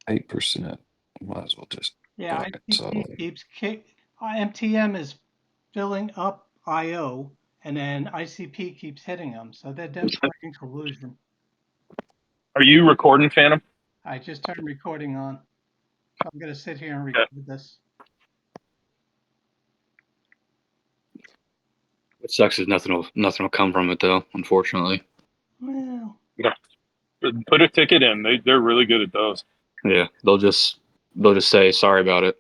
8%. Might as well just Yeah, go solid. ICP keeps MTM is filling up IO, and then ICP keeps hitting them, so they're definitely in collusion. Are you recording, Phantom? I just turned recording on, so I'm gonna sit here and record this. What sucks is nothing will come from it though, unfortunately. Well, Yeah. Put a ticket in. They're really good at those. Yeah, they'll just say sorry about it.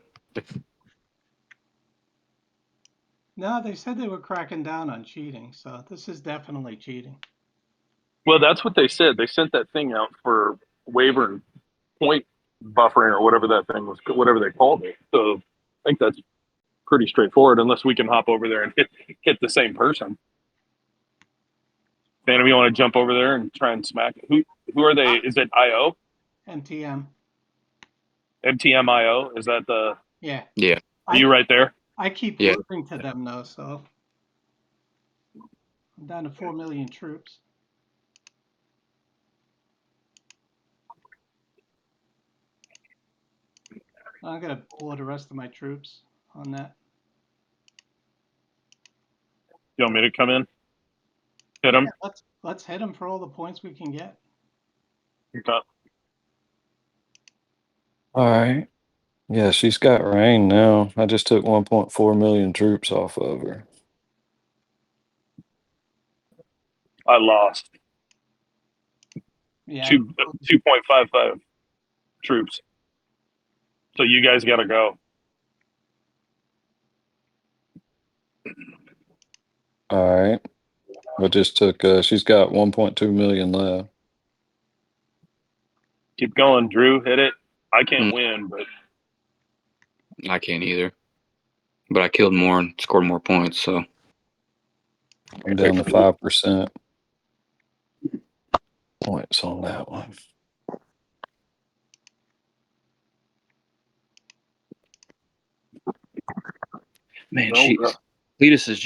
no, they said they were cracking down on cheating, so this is definitely cheating. Well, that's what they said. They sent that thing out for Wyvern point buffering or whatever that thing was, whatever they called it. So I think that's pretty straightforward, unless we can hop over there and hit the same person. Phantom, you want to jump over there and try and smack it? Who are they? Is it IO? MTM. MTM IO? Is that the? Yeah. Yeah. Are you right there? I keep losing to them though, so I'm down to 4 million troops. I'm gonna pull the rest of my troops on that. You want me to come in? Hit them? Yeah, let's hit them for all the points we can get. Okay. All right. Yeah, she's got rain now. I just took 1.4 million troops off of her. I lost. Yeah. 2.55 troops. So you guys got to go. All right. I just took, she's got 1.2 million left. Keep going, Drew. Hit it. I can't win, but I can't either. But I killed more and scored more points, so I'm down to 5% points on that one. man, Cletus is